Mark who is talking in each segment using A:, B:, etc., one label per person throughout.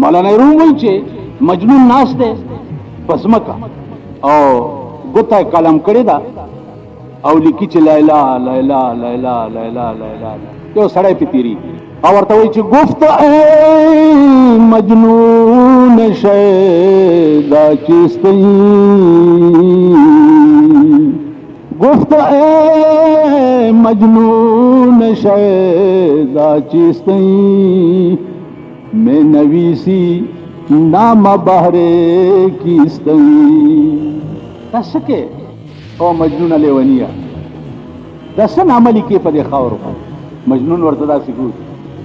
A: مولانا روم وایي چې مجنون ناست دی په ځمکه او ګوته قلم کړې ده او لیکي چې لا اله لا اله لا اله لا اله لا اله یو سړی پې تېرېږي او ورته وایي چې گفت ای مجنون شیدا چیستی گفت اے مجنون شیدا چیستی میں نویسی نام بہرے کیستی دسکے او مجنون لیونیا دسن عملی کې په دې خاورو مجنون ورته داسې ګوت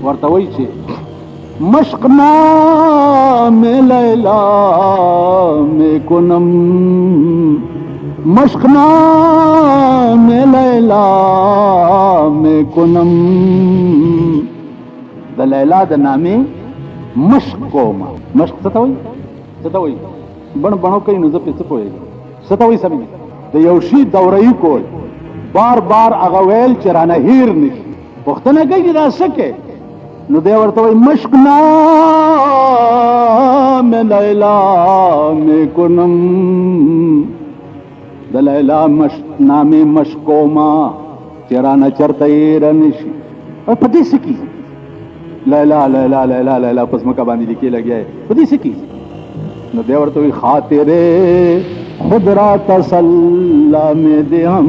A: ورته وایي چې مشق نام لیلا میں کنم مشق نام لیلا میں کنم د لیلا د نامې مشق کوما مشق څه ته وایي څه ته وایي بڼ بڼو کوي نو زه پې څه پوهېږم څه ته وایي سمې د یو شي دورهیي کول بار بار هغه ویل چې رانه هیر نشي پوښتنه کوي چې دا څه کوي نو دی ورته وایي مشق نام لیلا میں کنم د لیلا نامې مشق کوما چې رانه چرته هیره نشي او په دې څه کېږي لیلا لیلا لیلا لیلا په ځمکه باندې لیکې لګیا یې په دې څه کېږي نو دی ورته وایي خاطرې خود را تسلا میں دے ہم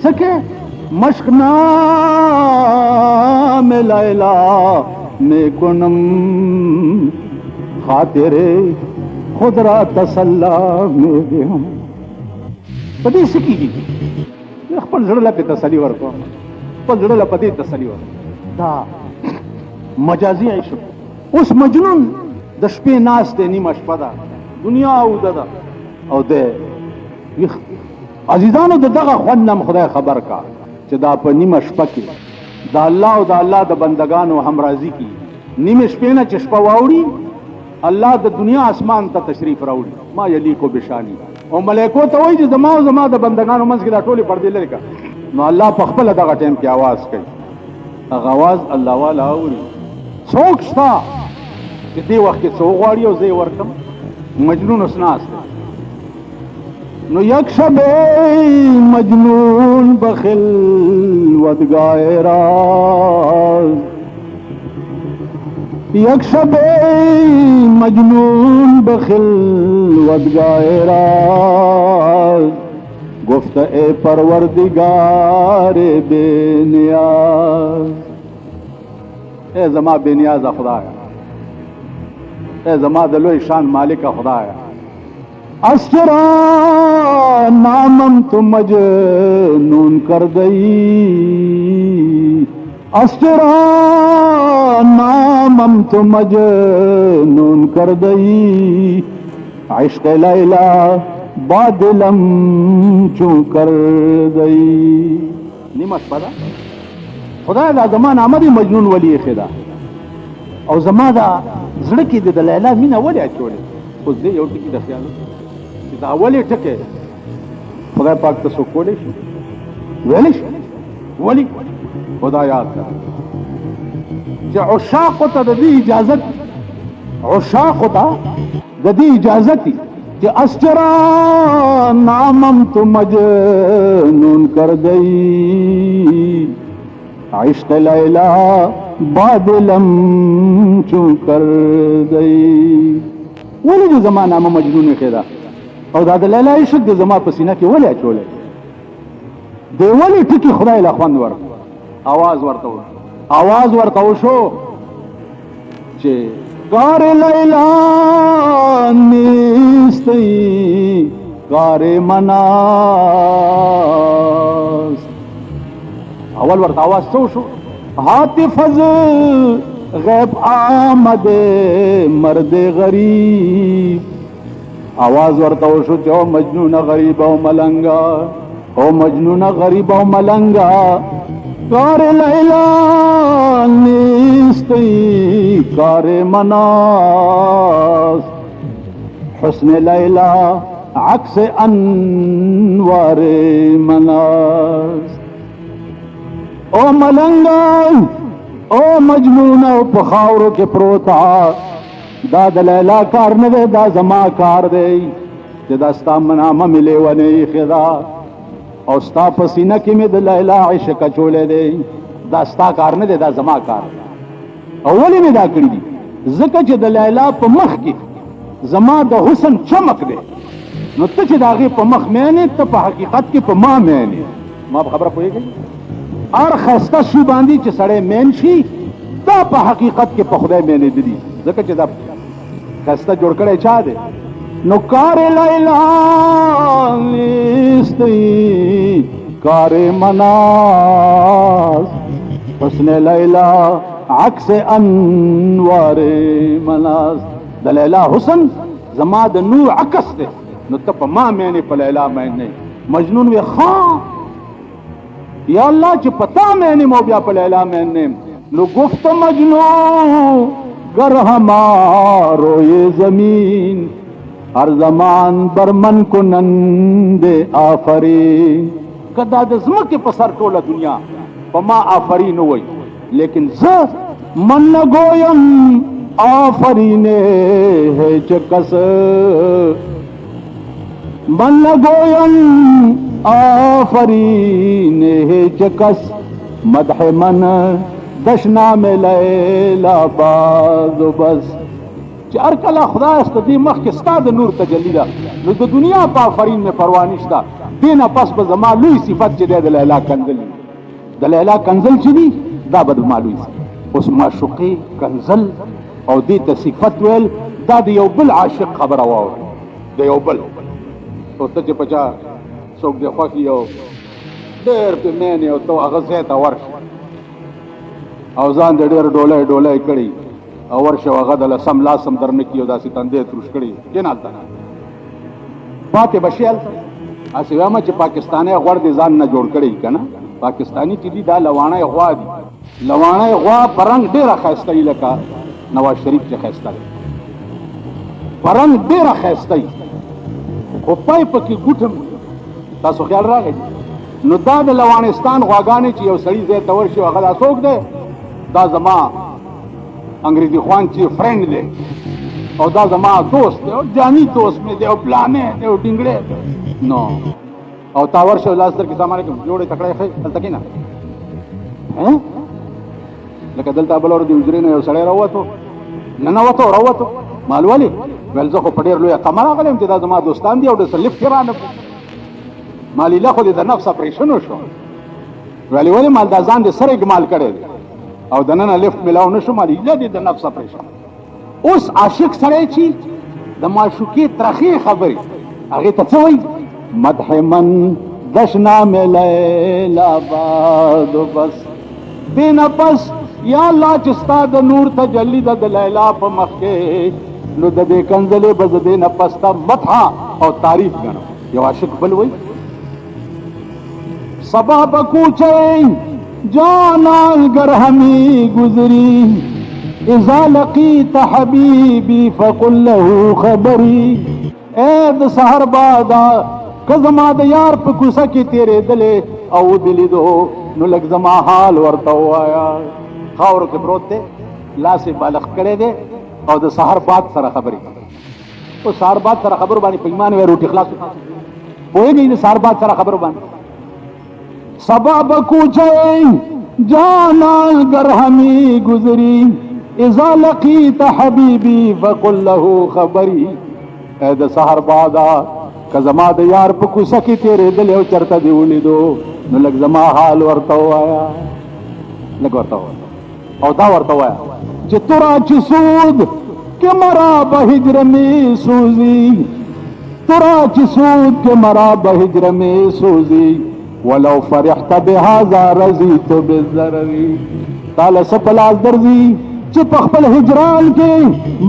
A: سکے مشق نام لیلا میں کنم خاطر خود را تسلا میں دے ہم پدې سکیږي خپل زړه له تسلی ورکو خپل زړه له پدې تسلی ورکو دا مجازي عشق اوس مجنون د شپې ناس دی نیمه شپه ده دنیا اوده ده او د عزیزانو د دغه خوند نم خدای خبر کا چې دا په نیمه شپه کې د الله او د الله د بندگانو همراضي کی نیمه شپې نه چې شپه واوړي الله د دنیا اسمان ته تشریف راوړي ما یلیکو بشانی او ملائکو ته وایي چې زما او زما د بندگانو منځ کې دا ټولې پردې لري کا نو الله په خپل دغه ټیم کې आवाज کوي هغه आवाज الله والا اوري څوک شته چې دې وخت کې څو غواړي او زه ورکم مجنون اسناس نو یک شب مجنون بخل ودگائے راز یک شب مجنون بخل ودگائے راز گفت اے پروردگار بے نیاز اے زما بے نیاز خدایا اے زما د لوی شان مالک خدایا اسرا نامم تو مجنون کر گئی اسرا نامم تو مجنون کر گئی عشق لیلا بادلم چون کر گئی نیمه شپه ده خدای دا زما نامه دی مجنون ولی خدا او زما دا زړه کې د لیلا مینه ولې اچولې اوس دې یو ټکي د خیال چې دا ولې ټکي خدای پاک ته څوک کولی شي ویلی شي ولې خدا یاد کړه چې عشاقو ته د دې اجازت عشاقو ته د دې اجازت کہ اسچرا نامم تو مجنون کر گئی عشق لیلا بادلم چون کر گئی ولی جو زمان نامه مجنون خیدا او دا د لیلا عشق د زما په سینه کې ولی اچولې دی ولی ټکی خدای له خوند ور आवाज ورته وشو چې کار لیلا نیستی کار مناس اول ورته आवाज څو شو حاطف از غیب آمد مرد غریب आवाज ورته وشو چې او مجنون غریب او ملنگا او مجنون غریب او ملنگا کار لیلا نیستی کار مناس حسن لیلا عکس انوار مناس او ملنگا او مجنون او پخاورو کے پروتا دا د لیلا کار نه دی دا زما کار دی چې دا ستا منامه مې لیونی خدا او ستا په سینه کې مې د لیلا عشق اچولی دی دا ستا کار نه دی دا زما کار او ولې مې دا کړي دي ځکه چې د لیلا په مخ کې زما د حسن چمک دی نو ته چې د هغې په مخ مینې ته په حقیقت کې په ما مینې ما په خبره پوهېږئ هر ښایسته شي باندې چې سړی مین شي دا په حقیقت کې په خدای مینېدلي ځکه چې دا ښایسته جوړ کړی چا دی نو کار لیلا نیستی کار مناز حسن لیلا عکس انوار مناز د لیلا حسن زما د نور عکس دی نو ته په ما مینې په لیلا مینې مجنون وی خان یا اللہ چې پتا مینې مو بیا په لیلا مینې نو گفت مجنون گر ہمارو یہ زمین ہر زمان برمن کنند آفرین کدا د زمکه په سر ټوله دنیا په ما آفرین وای لیکن ز من نگویم آفرین ہے چکس من نگویم آفرین ہے چکس مدح من دشنا میں لیلا باز بس چې هر کله خدای است دې مخکې ستا د نور تجلی ده نو د دنیا په آفرین مې پروا نشته دې نه پس به زما لوی صفت چې دی د لیلا کنزل د لیلا کنزل چې دي دا به زما لوی صفت اوس معشوقې کنزل او دې ته صفت ویل دا د یو بل عاشق خبره واورئ د یو بل او ته چې په چا څوک دې خوښ یو ډېر پې مینې او ته هغه ځای ته ورشې او ځان دې ډېر ډولی ډولی کړي او ورشه هغه د سم لاسم در نه کي او داسې تندی تروش کړي کېنالته پاتې به شي هلته هسې وایم چې پاکستانی غوړ دې ځان نه جوړ کړی که نه پاکستاني چې دي دا لواڼی غوا دي لواڼی غوا په رنګ ډېره ښایسته وي لکه نواز شریف چې ښایسته دی په رنګ ډېره ښایسته وي خو پای پکې ګوټم تاسو خیال راغی نو دا د لوانستان غواګانې چې یو سړي ځای ته ورشي هغه دا څوک دی دا زما انګریزي خوان چې فرینډ دی او دا زما دوست دی او جاني دوست مې دی او پلانې دی او ډینګړی دی نو او تا ورشه لاس در کې سامان کې جوړې تکړه ښه دلته کېنه لکه دلته بل ور د حجرې نه یو سړی راووتو ننوتو راووتو مال ولې ویل زه خو په ډېر لویه تمه راغلی یم چې دا زما دوستان دي او داسې لفټ یې رانه کړو مال ایله خو دې د نفس اپریشن وشو ویلې ولې مال دا ځان دې سره اګمال کړی دی او د ننه لفټ میلاو نه شو مال ایله دې د نفس اپریشن اوس عاشق سړی چې د معشوقې ترخې خبرې هغې ته څه وایي مدح من دشنا میں لیلا باد بس دې نه پس یا الله چې ستا د نور تجلی ده د لیلا په مخ کې نو د دې کنزلې به زه دې نه پس ته مدحه او تعریف ګڼم یو عاشق بل وایي صبا بکوچے جانا گر ہمیں گزری اذا لقیت حبیبی فقل له خبری اے د سحر بادا کزما د یار په کوڅه کې تېرېدلې او دلیدو نو لږ زما حال ورته ووایه خاورو کې پروت دی لاس یې بالغ کړی دی او د سحر باد سره خبرې او سحر باد سره خبرو باندې په ایمان وی روټي خلاص پوهېږئ د سحر باد سره خبرو باندې صبا بکوچے جانا گر ہمیں گزری اذا لقیت حبیبی فقل له خبری اے د سحر بادا که زما د یار په کوڅه کې تېرېدلې او چرته دې ولیدو نو لږ زما حال ورته ووایه لږ ورته ووایه او دا ورته ووایه چې ترا چې سود که مرا به هجر میں سوزی ترا چې سود که مرا به هجر میں سوزی ولو فرحت بهذا رضيت بالضرر تعالی سپلاس درځي چې په خپل هجران کې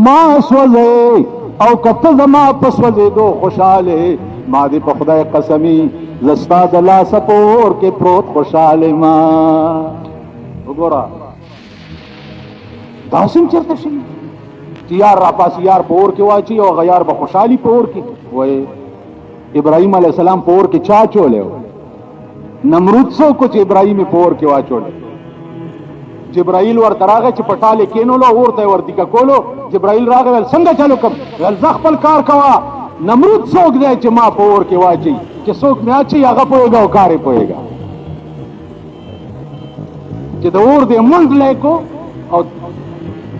A: ما سوځي او کته زما په سوځېدو خوشاله ما دې په خدای قسمی زستا د لاس پور کې پروت خوشاله ما وګوره داسم چرته شي چې یار را پاس یار پور کې واچي او غیار به خوشحالي پور کې وای ابراهیم علیه السلام پور کې چا چولې نمرود سو کچھ ابراہیم پور کے واچوڑ جبرائیل ورته راغی چې پټاله کینولو اور ته ورته کولو. جبرائیل راغی ول څنګه چالو کوم؟ ول ځ خپل کار کوا. نمرود څوک دی چې ما په اور کې واچي؟ چې څوک مې اچي هغه پوهېږي او کار یې پوهېږي. چې د اور دې منځ لیکو او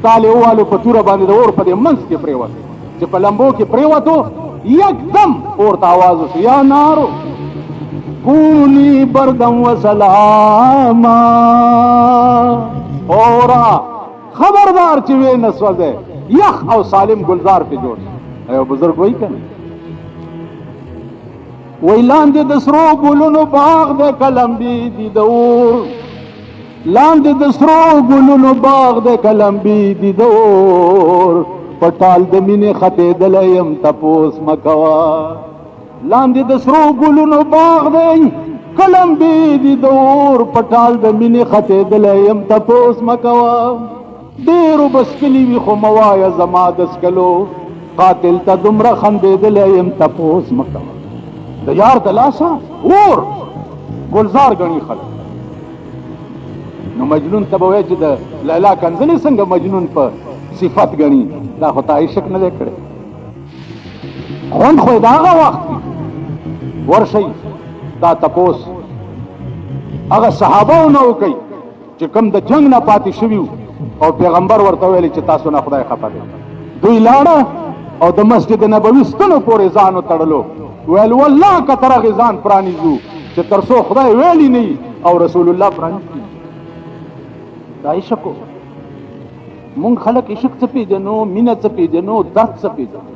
A: تاله والو په توره باندې د اور په دې منځ کې پریوت. چې په لمبو کې پریوتو یکدم اور ته आवाज وشو یا نارو کونی بردم و سلاما. اورا خبردار چې وې نسوځه یخ او سالم گلزار په جوړ. ایو بزرګ وای کنه ویلاندې د سرو ګلونو باغ د کلمبي دي دور. لاندې د سرو ګلونو باغ د کلمبي دي دور. پټال د مینې خطې دلیم تپوس مکوا. لاندې د سرو ګلونو باغ دی کلمبي دي دور. پټال د مینې خطې دلیم تپوس مکوا. ډېرو بسکلي وي خو موایا زما دسکلو. قاتل ته دومره خندېدلی تپوس مکوا. د یار د لاسه اور ګلزار ګڼي خلک. نو مجنون ته به وایي چې د لیلا کنځلې څنګه مجنون په صفت ګڼي؟ دا خو تا عشق نه دی کړی. خوند خو یې د هغه وخت ورشئ دا تپوس هغه صحابو نه وکئ چې کوم د جنگ نه پاتې شوي او پیغمبر ورته ویلي چې تاسو نه خدای خفه دی. دوی لاړه او د مسجد نبوي ستنو پورې ځان وتړلو. ویل والله که تر هغې ځان پرانیزو چې تر څو خدای ویلي نه او رسول الله پرانیزي. دا عشق و. مونږ خلک عشق څه پېژنو، مینه څه پېژنو، درد څه پېژنو.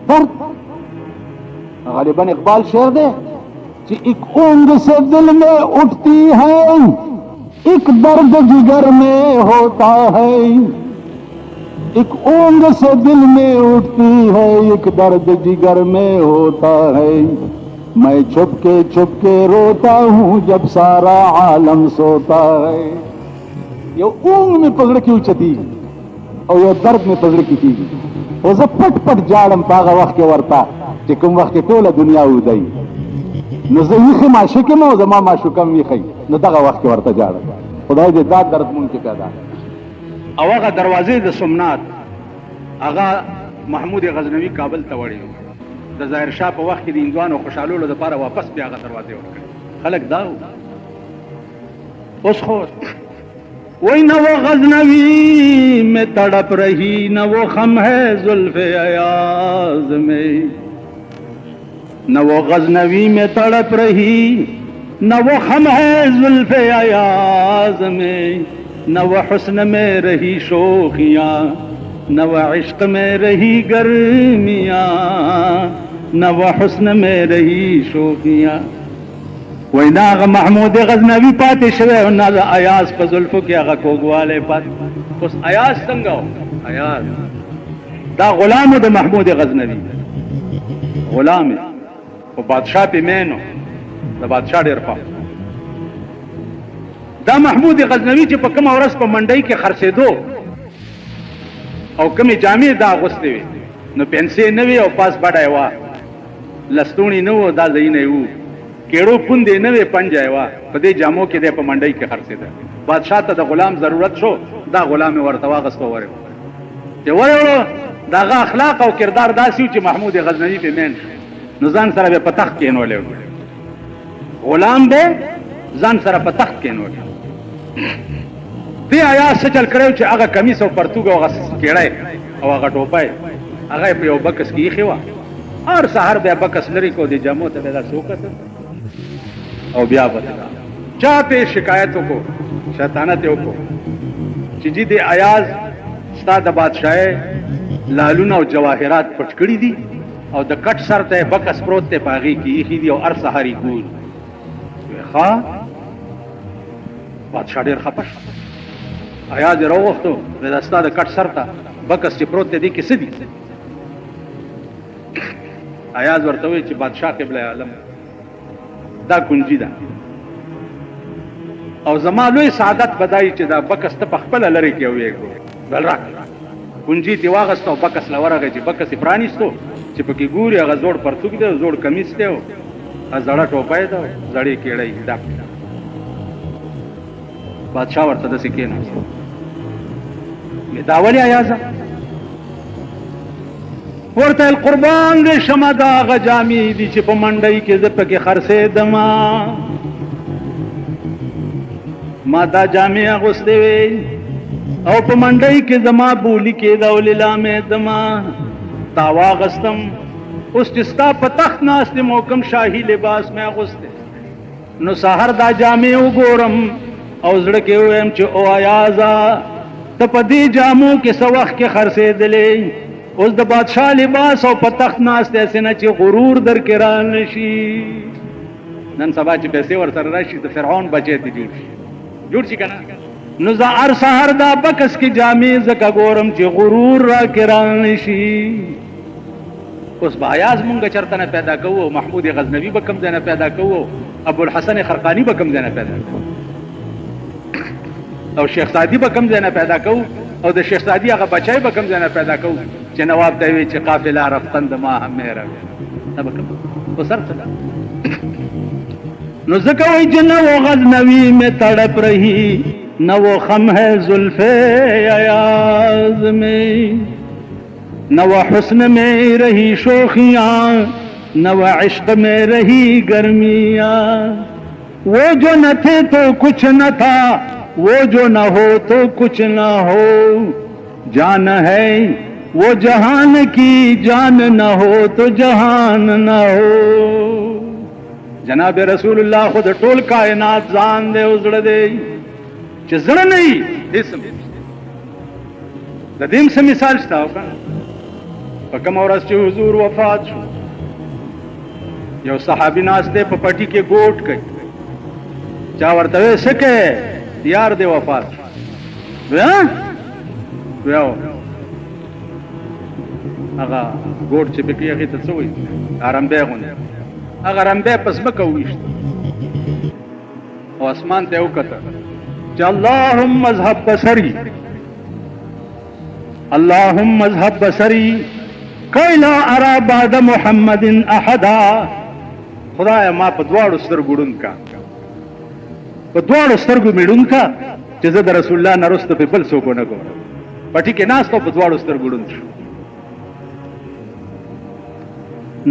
A: درد غالباً اقبال شعر دے کہ ایک اونگ سے دل میں اٹھتی ہے ایک درد جگر میں ہوتا ہے. ایک اونگ سے دل میں اٹھتی ہے ایک درد جگر میں ہوتا ہے. میں چھپ کے روتا ہوں جب سارا عالم سوتا ہے. یو اونگ میں پزړه کې اوچتي او یو درد میں پزړه کې کیږي. او زه پټ پټ جاړم په هغه وخت کې ورته چې کوم وخت کې ټوله دنیا ودی. نو زه ویښه معشوق یم او زما معشوقه هم ویښی. نو دغه وخت کې ورته جاړم. خدای دې دا درد مونږ کې پیدا
B: او هغه دروازې د سمنات هغه محمود غزنوي کابل ته وړي د ظاهر شاه په وخت کې د هندوانو خوشحالولو لپاره واپس بیا هغه دروازې ورکړي. خلک دا اوس خو وہی نہ وہ غزنوی میں تڑپ رہی نہ وہ خم ہے زلف ایاز میں. نہ وہ غزنوی میں تڑپ رہی نہ وہ خم ہے زلف ایاز میں. نہ وہ حسن میں رہی شوخیاں نہ وہ عشق میں رہی گرمیاں. نہ وہ حسن میں رہی شوخیاں. وای نه هغه محمود غزنوي پاتې شوی او نه د ایاز په زلفو کې هغه کوږوالی پاتې. اوس ایاز څنګه و؟ ایاز دا غلام د محمود غزنوي غلام او بادشاه پې مینو د بادشاه ډېر پام. دا محمود غزنوي چې په کومه ورځ په منډۍ کې خرڅېدو او کومې جامې دا اغوستې وې نو پنسې نه وې او پاس بډی وه لستوڼي نه وو دا ځایونه یې وو کېړو پوندې نه وې پنجه یې وه په دې جامو کې دی په منډۍ کې خرڅېده. بادشاه ته د غلام ضرورت شو دا غلام یې ورته واغسته ورې چې وروړو د هغه اخلاق او کردار داسې و چې محمود غزنوي پې مین شو نو ځان سره به په تخت کېنولی غلام به ځان سره په تخت کېنولی. دې ایاز څه چل کړی و چې هغه کمیس او پرتوګ او هغه کېړی او هغه ټوپی هغه یې په یو بکس کې ایښې وه. هر سهار بیا بکس لرې کو دې جامو ته بیا داسې وکتل او بیا به چا ته شکایت وکړو شیطانت یې وکړو چې جی دې ایاز ستا د بادشاهۍ لالونه او جواهرات پټ کړي دي او د کټ سر ته بکس پروت دی په هغې کې ایښي دي او هر سهار یې ګوري. ښه بادشاه ډېر خفه شو. ایاز یې راوغوښتو دا ستا د کټ سر ته بکس چې پروت دی دې کې څه دي؟ ایاز ورته وایي چې بادشاه قبله عالم دا کنجي ده او زما لوی سعادت بدایي چې دا بکس ته په خپله لرې کې ویږو بل راکړه. کنجي ترې واغسته او بکس له ورغی چې بکس یې پرانیستو چې پکې ګوري هغه زوړ پرتوګ دی زوړ کمیس دی او زړه ټوپی ده زړې کېړۍ ډک बादशाह ورته داسې کېناست دا ولې ایازه ورته قربان دې شمه دا هغه جامې دي چې په منډۍ کې زه پکې خرڅېدمه ما دا جامې اغوستې وې او په منډۍ کې زما بولی کېده او لیلامې دما تا واغستم اوس چې ستا په تخت ناست یم او کوم شاهي لباس مې اغوستی نو سحر دا جامې وګورم او زړه کې ووایم چې او ایازه ته په دې جامو کې څه وخت کې خرڅېدلې اوس د بادشاه لباس او په تخت ناست هسې نه چې غرور در کې رانشي نن سبا چې پیسې ورسره راشي د فرعون بچی ته جوړ شي که نه نو زه هر سهار دا بکس کې جامې ځکه ګورم چې غرور را کې رانشي اوس به ایاز مونږ چرته نه پیدا کوو او محمود غزنوي به کوم ځای نه پیدا کوو ابوالحسن خرقاني به کوم ځای نه پیدا کوو او شیخ سعدي به کوم ځای نه پیدا کوو او د شیخ سعدي هغه بچی به کوم ځای نه پیدا کوو چې نواب ته وی چې قافله رفتن د ما هم مهره دا به کوم خو سر څه ده نو ځکه وایي چې نه و غزنوي مې تڑپ رہی نہ وہ خم ہے زلف ایاز میں نہ وہ حسن میں رہی شوخیاں نہ وہ عشق میں رہی گرمیاں وہ جو نہ تھے تو کچھ نہ تھا وہ جو نہ ہو تو کچھ نہ ہو جان ہے وہ جہان کی جان نہ ہو تو جہان نہ ہو جناب رسول اللہ خود ټول کائنات ځان دے وزړه دے چې زړه نه وي اسم د دې څه مثال شته او کنه په کومه ورځ چې حضور وفات شو یو صحابي ناست دی په پټي کې ګوټ کوي چا ورته وې څه کوې یار دی وفات شو ویاو هغه ګوټ چې پکې هغې ته څه وایي رمبی غوندې هغه رمبی په ځمکه وویشت او اسمان ته یې وکتل چې اللهم اذهب بصري اللهم اذهب بصري كي لا ارى بعد محمد احدا خدایا ما په دواړو سترګو ړوند کا په دواړو سترګو مې ړوند کا چې زه د رسول الله نه وروسته په بل څوک ونه ګورم پټي کې ناست او په دواړو سترګو ړوند شو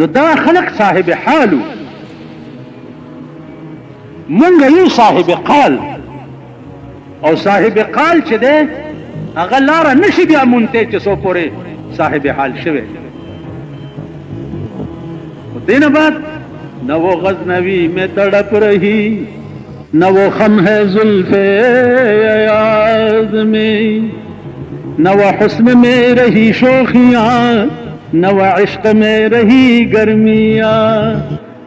B: نو دا خلق صاحب حالو مونږ یو صاحب قال او صاحب قال چې ده هغه لاره نشي بیا مونته چې سو پورې صاحب حال شوه دین بعد نہ وہ غزنوی میں تڑپ رہی نہ وہ خم ہے زلف ایاز میں نہ وہ حسن میں رہی شوخیاں نہ وہ عشق میں رہی گرمیاں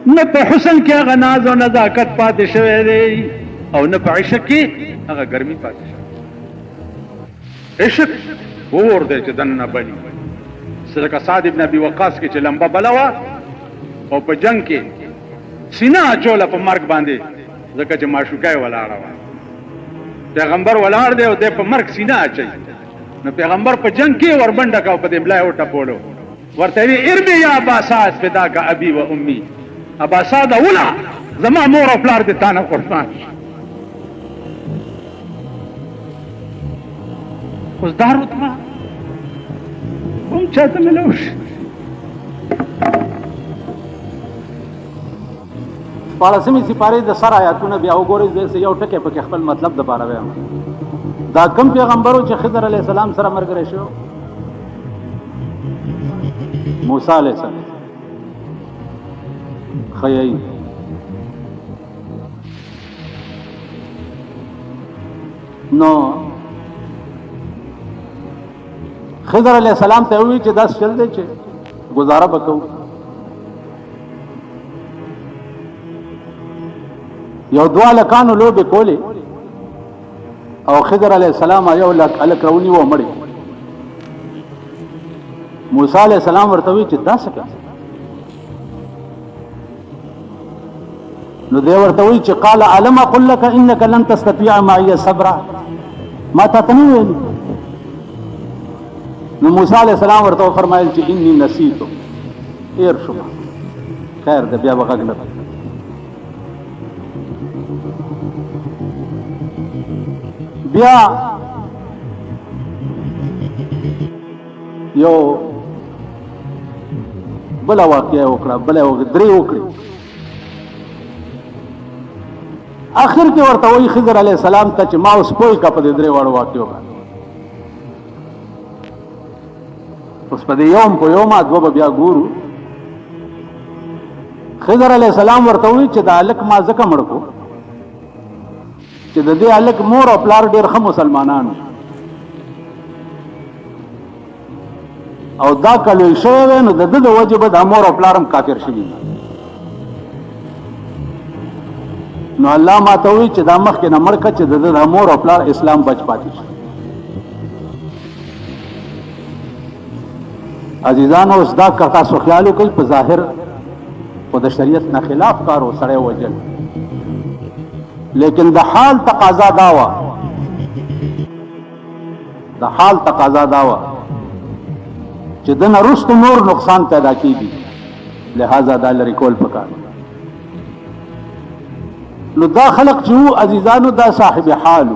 B: نہ په حسن کې هغه ناز او نزاکت پاتې شوی دی او نه په عشق کې هغه ګرمي پاتې شوی عشق اور دی چې دننه بني صدقه سعد ابن ابي وقاص کې چې لمبه بلوه او په جنگ کې سینه اچوله په مرګ باندې ځکه چې معشوقه یې ولاړه وه پیغمبر ولاړ دی او دی په مرګ سینه اچوي نو پیغمبر په جنگ کې وربنډه کا او په دې ملا یې وټپولو ورته وی ارمي یا ابا سعد فداک ابي و امي ابا سعد اوله زما مور او پلار دې تا نه قربان شي اوس دا رتبه کوم چاته ملو شي
A: پاړسمې سپارې د سر آیاتونه بیا وګورئ زه یو ټکی پکې خپل مطلب د پاره وایم دا کوم پیغمبرو چې خضر علیه السلام سره ملګری شو موسی علیه السلام خیای نو خضر علیه السلام ته وی چې داس چل دی چې گزاره وکړو یو دوا لکانو لوبه کولی او خضر علیہ السلام یو لک رونی و مړی موسی علیہ السلام ورته وی چې تاسو کا نو دی ورته وی چې قال علم اقول لك انك لن تستطيع معي صبر ما تتنوي نو موسی علیہ السلام ورته فرمایل چې انی نسیت ایر شو خیر د بیا وغږ بیا یو بل واقعه وکړه بل درې وکړي اخر کې ورته وایي خضر علیه السلام ته چې ما اوس پوه کا په دې درې واړو واقعو باندې اوس په دې یوم په یوم دوه به بیا ګورو خضر علیه السلام ورته وایي چې دا هلک ما ځکه مړ کو چې د دې هلک مور او پلار ډېر ښه مسلمانان او دا کلوی شوی وی نو د ده د وجې به دا مور او پلار هم کافر شوي نو الله ما ته وایي چې دا مخکې نه مړ کړه چې د ده د مور او پلار اسلام بچ پاتې شي عزیزانو اوس دا که تاسو خیال وکړئ په ظاهر خو د شریعت نه خلاف کار و سړی وجل لیکن د حال تقاضا دا وه د حال تقاضا دا وه چې د نه وروسته نور نقصان پیدا کېږي لہذا دا لرې کول پکار نو دا خلق چې وو عزیزانو دا صاحب حال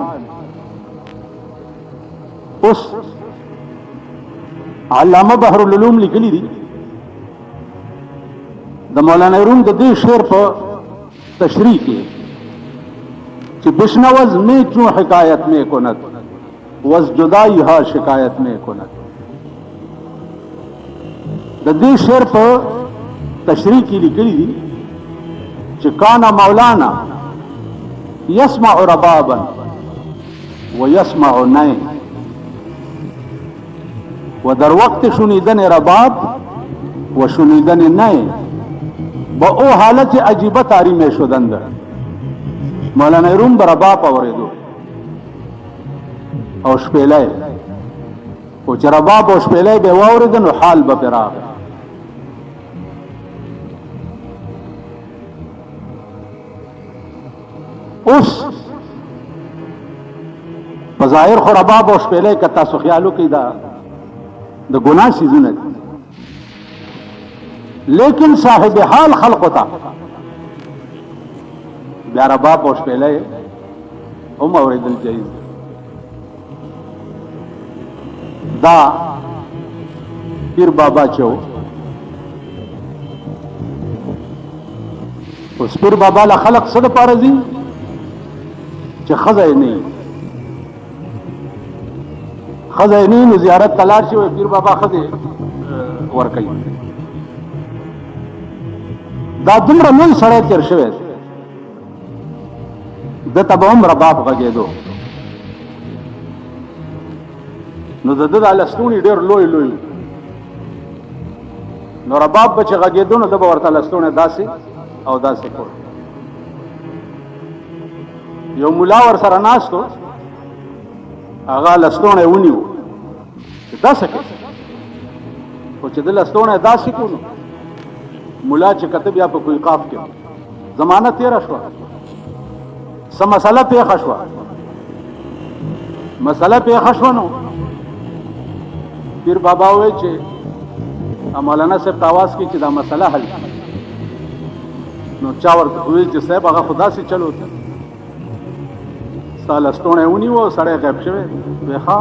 A: اوس علامه بحر العلوم لیکلی دي د مولانا روم د دې شعر په تشریح کې کہ بشنوز میں کیوں حکایت میں کنت وز جدائی ہا شکایت میں کنت د دې شعر په تشریح کې لیکلي دي چې کانا مولانا يسمع ربابا ويسمع نای و در وقت شنیدن رباب و شنیدن نای با او حالت عجیبه تاری میں شدند مولانا روم برباب اوریدو او شپیلای او چې رباب او شپیلای به واورید نو حال به پراغ اوس بظاهر خو رباب او شپیلای که تاسو خیالو کې دا د ګناه شیزونه دي لیکن صاحب حال خلق تا بیا رباب او شپیلای هم اوریدل جایز دا پیر بابا چو اوس پیر بابا له خلق څه دپاره ځي چې ښځه یې نه وي ښځه یې نه وي نو زیارت ته لاړ شي پیر بابا ښځې ورکوي دا دومره لوی سړی تېر شوی ده ته به هم رباب غږېدو نو د ده دا لستوڼي ډېر لوی لوی نو رباب به چې غږېدو نو ده به ورته لستوڼی داسې او داسې کړ یو ملا ور سره ناست و هغه لستوڼی ونیو چې داسې کړ خو چې ده لستوڼی داسې کړو نو ملا چې کته بیا په کوئی قاف کې زمانه تېره شوه څه مسله پېښه شوه مسله پېښه شوه نو پیر بابا وایي چې مولانا صاحب ته آواز کړي چې دا مسله حل نو چا ورته وویل چې صاحب هغه خو داسې چل وته ستا لستوڼی ونیو او سړی غیب شوی وی ښه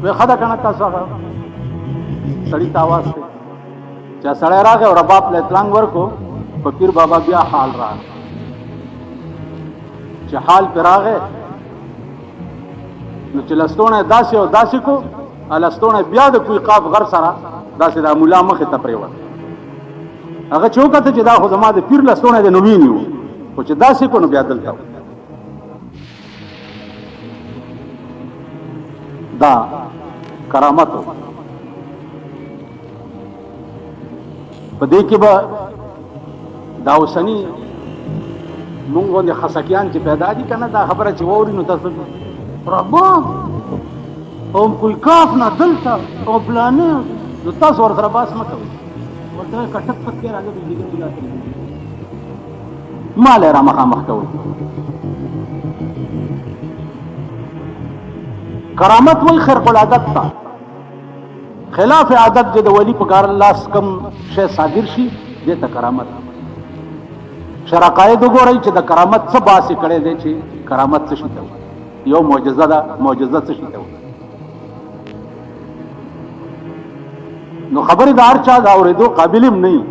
A: وی ښه ده که نه تاسو هغه سړي ته آواز کړي چې سړی راغی او رباب له اطلانګ ورکو په پیر بابا بیا حال راغی چې حال پې راغی نو چې لستوڼی داسې او داسې کو لستوڼی بیا د کوی قاف غر سره داسې د ملا مخې ته پرېوت هغه چې وکته چې دا خو زما د پیر لستوڼی دی نو ویني و خو چې داسې کو نو بیا دلته دا کرامت و په دې کې به دا اوسني مونږ باندې خسکیان چې پیدا دي که نه دا خبره چې واوري نو تاسو رباب او کوی کاف نه دلته او پلانې نو تاسو ورسره باس مه کوئ ورته کټک پکې راځي بجلی کې لاته مال را مخامخ کوئ کرامت وای خرق العادت تا خلاف عادت چې د ولی په کار لاس کم شی صادر شي دې ته کرامت شرقاید وګورئ چې د کرامت څه باسي کړی دی چې کرامت څه شي ته وایي. یو معجزه ده. معجزه څه شي ته وایي؟ نو خبرې د هر چا د اورېدو قابل هم نه وي.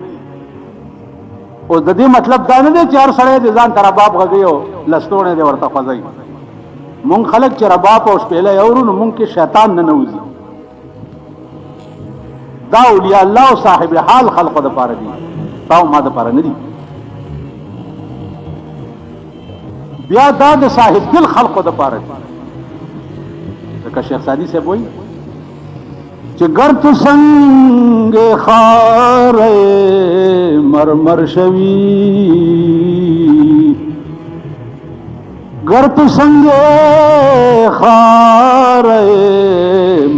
A: اوس د دې مطلب دا نه دی چې هر سړی د ځان ته رباب غږوي او لستوڼی دی ورته خوځوي. مونږ خلک چې رباب او شپېلی اورو نو مونږ کې شیطان نه نوځي. دا اولیاء الله او صاحب حال خلقو دپاره دي، تا او ما دپاره نه دي. بیا دا د صاحب دل خلقو دپاره دي. لکه شیخ سادي صاحب وایي چې گر تو سنگ خار مرمر شوی، گر تو سنگ خار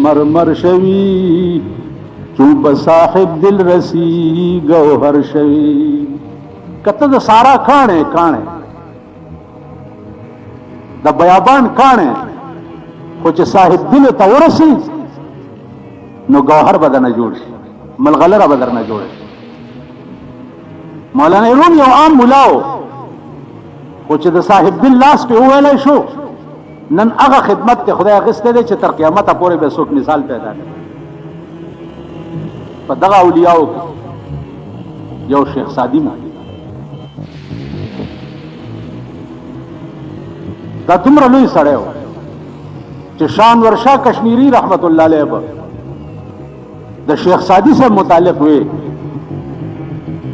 A: مرمر شوی، چوب صاحب دل رسی گوهر شوی. کته د سارا کاڼې کاڼې د بیابان کاڼې خو چې صاحب دل ته ورسی نو گوهر بدنه جوړ شي، ملغلره بدرنه جوړ شي. مولانا روم یو عام ملاو خو چې د صاحب دل لاس په ویلای شو نن هغه خدمت ته خدای اخیسته دی چې تر قیامت پورې به څوک مثال پیدا کړي. په دغه اولیاءو یو شیخ سادي مو دا دومره لوی سړی و چې شان ورشاه کشمیری رحمت الله علیه به د شیخ سادي صاحب متعلق وي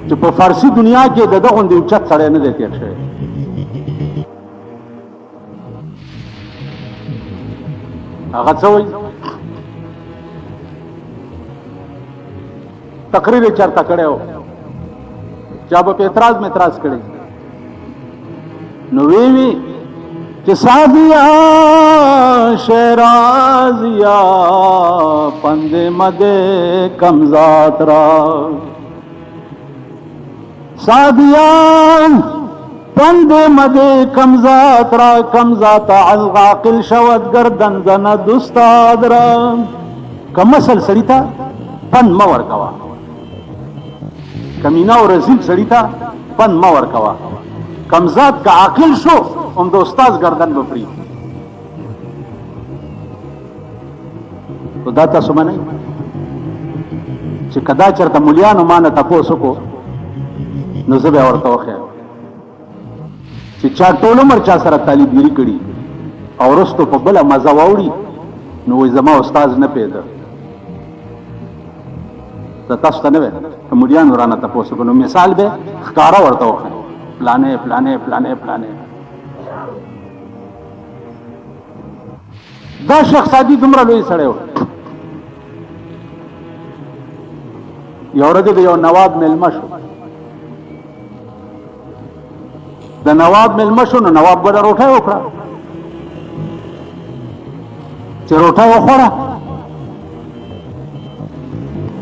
A: چې په فارسی دنیا کې د دغه غوندې اوچت سړی نه دی تېر شوی. هغه څه وایي؟ تقریر یې چېرته کړی و، چا به په اعتراض متراض کړی نو وی کہ سادیا شیرازیا پند مدے کمزات را، سادیا پند مدے کمزات را، کمزات الغاقل شود گردن زن دستاد را. کمسل سړی ته پند مه ورکوه، کمینا او رزیل سړی ته پند مه ورکوه. کمزات کا عاقل شو هم د استاد گردن بپری. خدا تاسو منئ چې کدا چرته مولیانو مانه تپوس وکړو نو زه به ورته وښیم چې چا ټول عمر چا سره طالبګیري کړي او وروستو په بله مزه واوړي نو وایي زما استاد نه پیدا. زه تاسو ته نه وی که مولیانو رانه تپوس وکړو نو مثال به ښکاره ورته وښیم فلانې فلانې فلانې فلانې. دا شیخ سادي دومره لوی سړی و. یو ورځ د یو نواب میلمه شو، د نواب میلمه شو نو نواب به روټۍ وکړه. چې روټۍ وخوړه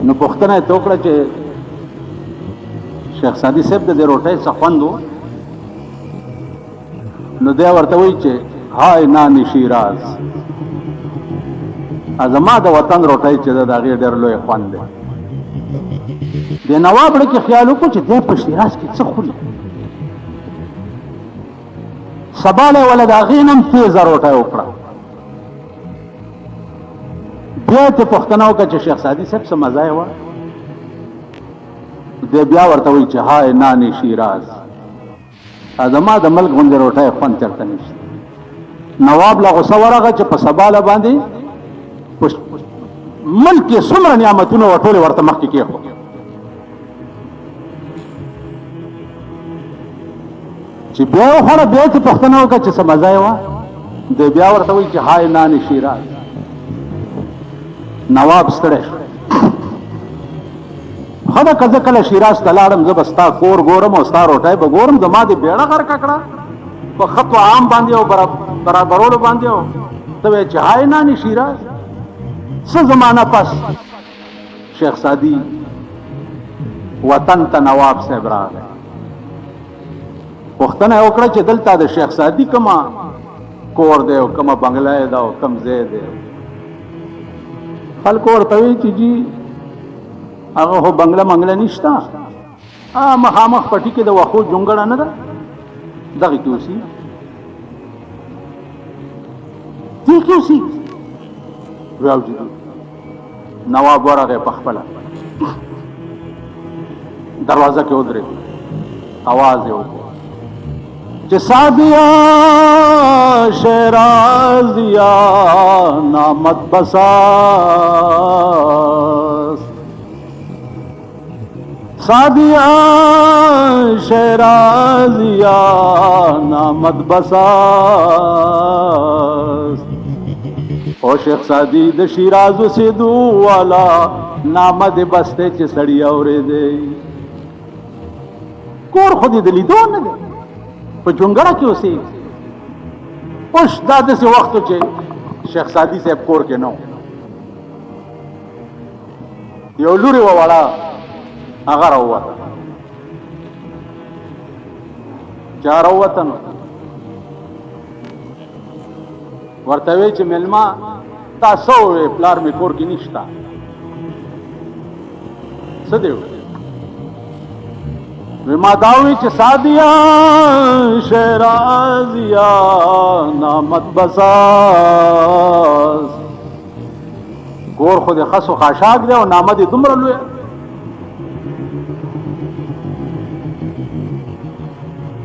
A: نو پوښتنه یې ته وکړه چې شیخ سادي صاحب د دې روټۍ څه خوند و؟ نو دی ورته وایي چې های نان شیراز، زما د وطن روټۍ چې ده د هغې ډېر لوی خوند دی. د نواب زړه کې خیال وکړو چې دی په شیراز کې څه خوري، سبا له وله د هغې نه هم تېزه روټۍ وکړه. بیا یې پوښتنه وکړه چې شیخ سادي صاحب څه مزه یې وه؟ دی بیا ورته وایي چې های نان شیراز، زما د ملک غوندې روټۍ خوند چېرته نشته. نواب له غوسه ورغه چې په سبا له باندې ملک کې څومره نعمتونه وه ټولې ورته مخکې کېښود. چې بیا یې وخوړه بیا یې پوښتنه وکړه چې څه مزه یې وه؟ دی بیا ورته وایي چې های نان شیراز. نواب ستړی شو. ښه ده که زه کله شیراز ته لاړم زه به ستا کور ګورم او ستا روټۍ به ګورم، زما دې بیړه غرقه کړه په خط و عام باندې او برابرولو باندې. او ته وایې چې های نان شیراز. څه زمانه پس شیخ سادي وطن ته نواب صاحب راغی. پوښتنه یې وکړه چې دلته د شیخ سادي کومه کور دی او کومه بنګله یې ده او کوم ځای دی. خلکو ورته وایي چې جي هغه خو بنګله منګله نشته، مخامخ پټي کې د وخو جونګړه نه ده دغه کې اوسي دې کې اوسي راوځي نواب ورغه په خپل دروازه کې ودرې आवाज یې وکړ چې سادیا شیرازیا نامت بساس سادیا شیرازیا نامت بساس او شیخ سادی د شیراز اوسېدو والا نامه دې بسته چې سړی اورېدی کور خو دې د لیدو نه دی په جونګړه کې اوسې اوس دا داسې وخت چې شیخ سادي صاحب کور کې نه یو لورې وواړه هغه راووته چا راووته نو ورته وی چې مېلمه تاسو وې پلار مې کور کې نشته څه دی وما داوی چې سادیا شیرازیا نامت بساس کور خو د خسو خاشاک دی او نامه دې دومره لوی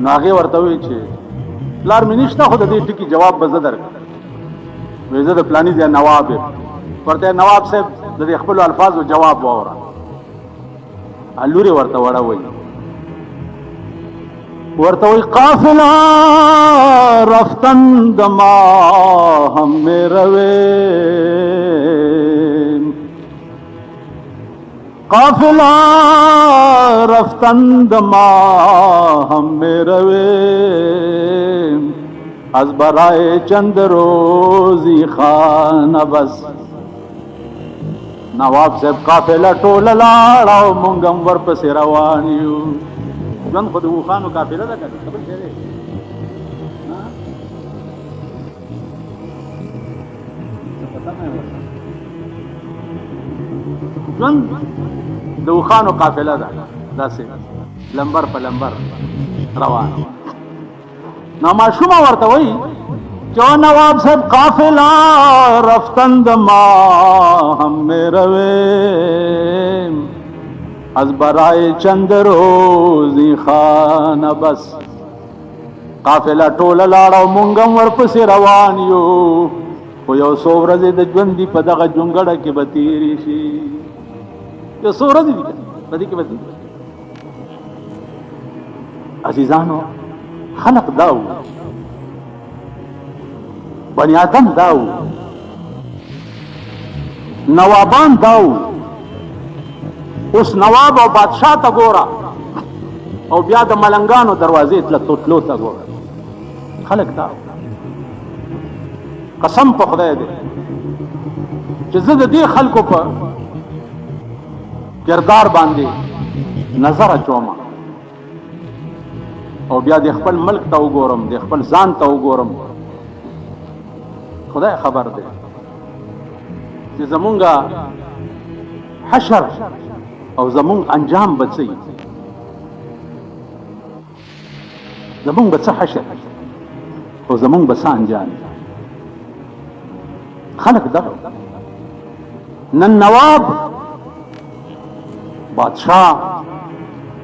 A: ناغه ورته وی چې پلار مې نشته خو د دې ټکی جواب به زه درکړم وې زه د پلاني ځای نواب ورته نواب صاحب د دې خپل الفاظو جواب واوره الوري ورته وړه وی ورته وی قافله رفتن دما هم روي قافله رفتن دما هم روي از برای چند روزی خانه بس نواب صاحب قافله ټول لاړو مونږ هم ورپسې روان یو ژوند خو د اوښانو قافله ده که خبر څه دی ژوند د اوښانو قافله ده داسې لمبر په لمبر روان نو ماشومه ورته وایي جو نواب صاحب قافله رفتند ما هم میرویم از برای چند روزی خانه بس قافله ټوله لاړه مونږ هم ورپسې روان یو خو یو څو ورځې د ژوندي په دغه جونګړه کې به تېرې شي یو څو ورځې دي په دې کې به تېرې عزیزانو خلق داو بنی آدم داو نوابان داو اوس نواب او بادشاہ ته ګوره او بیا د ملنګانو دروازې تلو ته ګوره خلق داو قسم په خدای دی چې زه د دې خلکو په کردار باندې نظر اچوم او بیا د خپل ملک ته وګورم د خپل ځان ته وګورم خدای خبر دی چې زمونږه حشر او زمونږ انجام بچي زمونږ بچ حشر او زمونږ بچ انجام خلق دغه نن نواب بادشاہ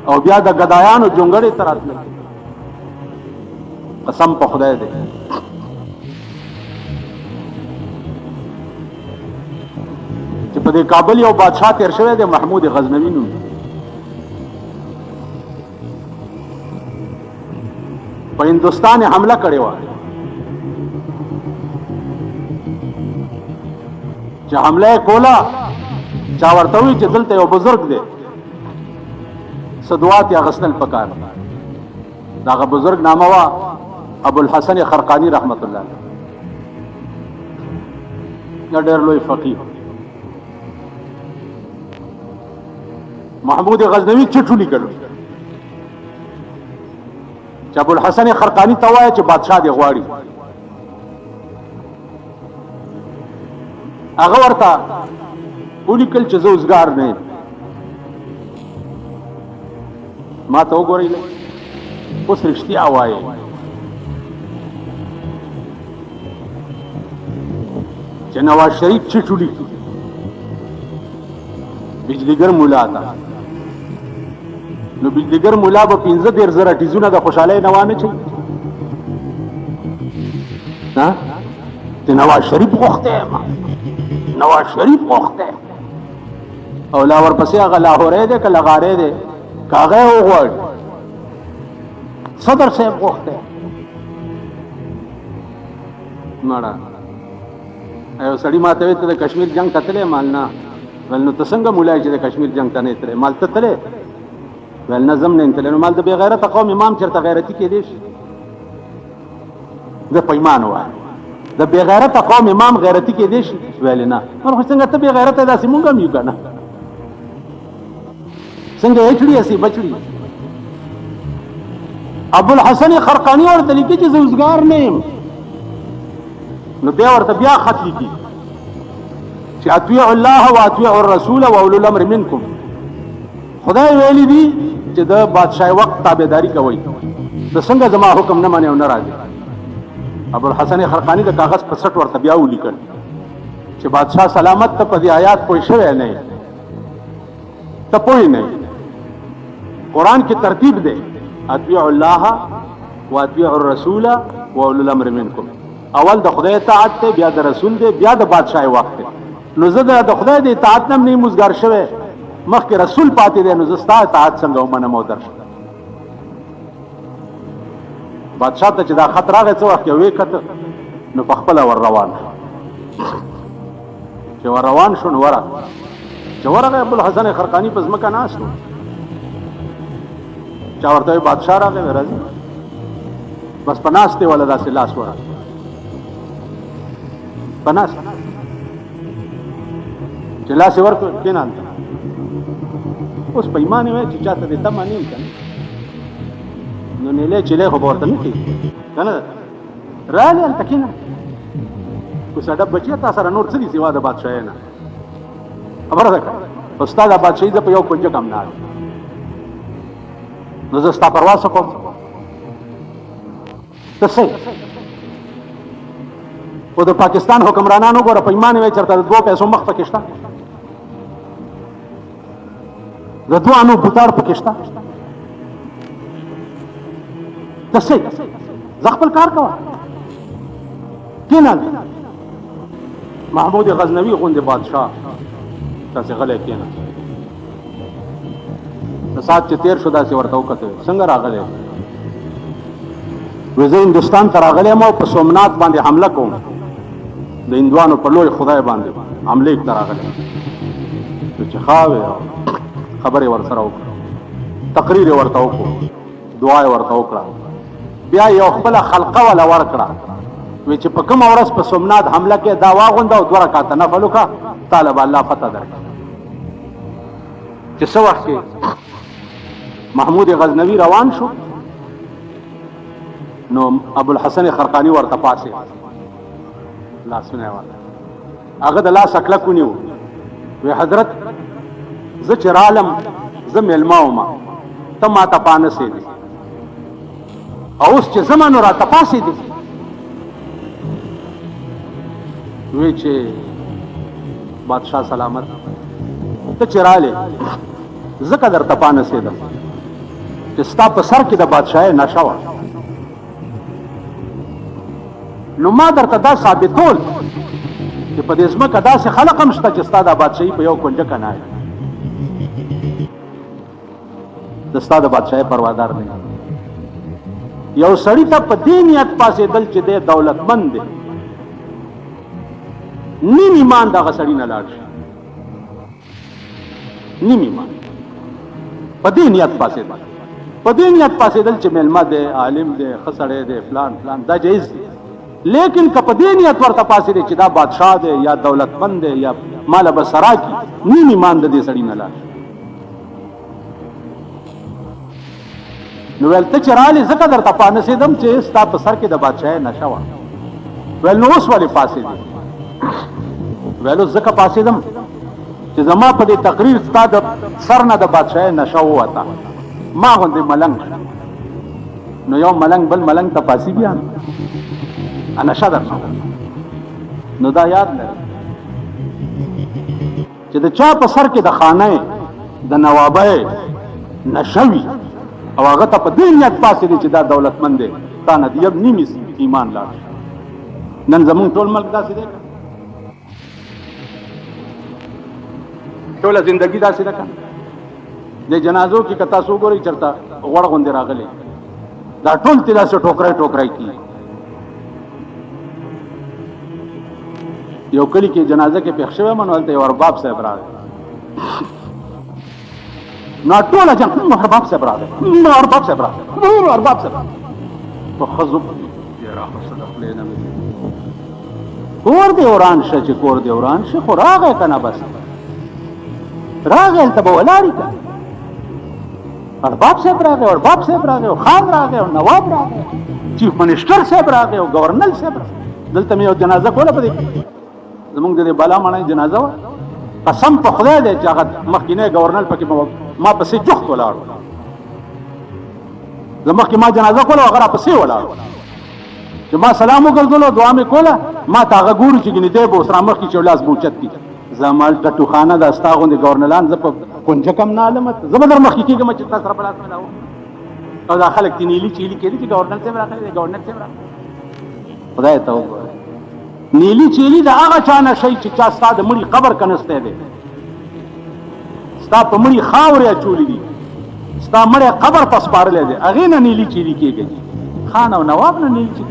A: او بیا د غدایانو جونګړې تر اتل قسم په خدای دی چې په دې کابل یو بادشاہ تیر شوی دی محمود غزنوی نوم په هندوستان حمله کړې و چې حمله کولا چا ورته وی چې دلته یو بزرګ دی صدوات یا غسل پکار داغه بزرګ نامه وا ابو الحسن خرقانی رحمت الله علیه یا ډېر لوی فقيه محمود غزنوی چټولي کړو چې ابو الحسن خرقانی ته وایي چې بادشاہ دی غواړي هغه ورته ولیکل چې زه اوسګار نه ما ته وګورئ اوس رښتیا وایي چې نواز شریف چټ ولیکي بجلیګر مولا ته نو بجلیګر مولا به 15,000 ټیزونه د خوشحالۍ نه وانه چي ها ته نواز شریف غوښته ما نواز شریف غوښته او لا ورپسې هغه لاهورې ده که لغارې ده کاغه وغوړ صدر صاحب غوښته مړه ایو سړی ماته وي ته د کشمیر جنگ ته تلې مال نه ول نو ته څنګه مولای چې د کشمیر جنگ ته نه تلې مال ته تلې ول نظم نه تلې نو مال د بے غیرت قوم امام چرته غیرتی کې دي د پیمان وای د بے غیرت قوم امام غیرتی کې دي ویل نه نو څنګه ته بے غیرت داسې مونږ هم یو کنه څنګه اچړي اسی بچړي ابو الحسن خرقانی ورته لیکي چې زوزګار نه يم نو بیا ورته بیا خط لیکي چې اطیع الله واطیع الرسول واولو الامر منکم خدای ویلي دي چې د بادشاہ وخت تابعداري کوي د څنګه زما حکم نه مانه او نه راځي ابو الحسن خرقانی د کاغذ په سټ ورته بیا ولیکل چې بادشاہ سلامت ته په دې آیات پوه شوی نه ته پوه نه قرآن کی ترتیب دے اطیع الله واطیع الرسول واولو الامر منکم اول د خدای اطاعت ته بیا د رسول دی بیا د بادشاہ وخت نو زه د خدای د اطاعت نم نه مزګار شوه مخکې رسول پاتې دی نو زستا اطاعت څنګه ومنم او درش بادشاہ ته چې دا خط راغی څو وخت وې کته نو په خپل ور روان چې ور روان شو نو ورغه ابو الحسن خرقانی په ځمکه ناست چا ورته بادشاہ راغی راځي بس پناسته ولا داسې لاس ورا پناس چې لاس ورکو کینان اوس پیمانه وای چې چاته دې تمه نه کړي نو نه له چله خو ورته نه کیږي کنه راځي ان تکینه کو ساده بچی تاسو سره نور څه دي سیوا د بادشاہ نه خبره ده استاد بادشاہ دې په یو کوجه کم نه نو زه ستا پروا څه کوم ته څه او د پاکستان حکمرانانو ګوره پیمانه وای چرته د 2 پیسو مخ پکښتا د دوانو بوتار پکښتا ته څه ز خپل کار کوه کینل محمود غزنوی غوندې بادشاہ تاسو غلې کینل د سات چې تیر شو داسې ورته وکړه څنګه راغله وزه هندستان ته راغلی مو په سومنات باندې حمله کوم د هندوانو په لوی خدای باندې حمله ته راغلی چې خاوه خبره ورسره وکړه تقریر ورته وکړه دعا ورته وکړه بیا یو خپل خلقه ولا ورکړه وی چې په کوم ورځ په سومنات حمله کې دا واغونده او 2 رکعات نفل وکړه طالب الله فتح درکړه چې څو وخت محمود غزنوی روان شو نو ابو الحسن خرقانی ورته پاسه لا سنه واله هغه د لاس اکلا کونیو وی حضرت ز چرالم ز ملماو ما ته ما ته پانه سي دي او اوس چې زمانو را تپاسي دي وی چې بادشاہ سلامت ته چراله زکه در تپانه سي ده چې ستا په سر کې د بادشاہ نشاوه نو ما درته دا ثابتول چې په دې ځمکه داسې خلق هم شته چې ستا د بادشاہي په یو کونجه کې نه د ستا د بادشاہي پروادار نه یو سړی ته په دې نیت پاسې دل چې د دولتمند دی نیم ایمان دغه سړی نه لاړ شي نیم ایمان په دې نیت پاسې په دې نیت پاسې دل چې ملما دی عالم دی خسړې دی فلان دا جایز دی لیکن که په دې نیت ورته پاسې دی چې دا بادشاہ دی یا دولتمند دی یا مال بسرا کی نیم ایمان د دې سړی نه لاړ نو ول ته چرالي زکه درته پانه سیدم چې ستا په سر کې د بادشاہ نشه و ول نو اوس ولې پاسې دی ول زکه پاسې دم چې زما په دې تقریر ستا د سر نه د بادشاہ نشه وته ما غوندې ملنګ نو یو ملنګ بل ملنګ ته پاسي بیا انا شادر نو دا یاد لري چې د چا په سر کې د خانه د نوابه نشوي او هغه ته په دې نیت پاسې دی چې دا دولتمند دی تا نه دی نیمه ایمان لاړ نن زمون ټول ملک داسې دی ټوله زندگی داسې ده د جنازو کې کتا سو ګوري چرتا غوړ غوندې راغلي دا ټول تلا سه ټوکرای کی یو کلی کې جنازه کې پېښ شوی منولته یو ارباب صاحب راغی نا ټوله جن ارباب صاحب راغی ارباب صاحب په خزو یې راخصه خپل نه کور دی وران شه چې کور دی وران شه خو راغی کنه بس راغی ته به ولاړی کنه ارباب صاحب راغی او ارباب صاحب راغی او خان راغی او نواب راغی چیف منسٹر صاحب راغی او گورنر صاحب دلته مې یو جنازه کوله په دې زمونږ د بالا مانه جنازه و قسم په خدای دې چې هغه مخکینه گورنر پکې ما پسې جوخت ولاړ زموږ کې ما جنازه کوله هغه پسې ولاړ چې ما سلام وګرځولو دعا مې کوله ما ته هغه ګورو چې ګنې دی به اوس را مخکې چې لاس بوچت کی زمال ټټو خانه د استا غوندې ګورنران زه په کنجه کم نه علمت زه به در مخکې کېږم چې تا سره په لاس ملاو او دا خلک تی نیلي چیلي کېدي چې گورنر صاحب راغلی دی گورنر صاحب راغلی خدای ته وګوره نیلی چیلی دا هغه چا نه شي چې چا ستا د مړي قبر کنستی دی ستا په مړي خاورې اچولي دي ستا مړی قبر ته سپارلی دی هغې نه نیلي چیلي کېږي خان او نواب نه نیلي چې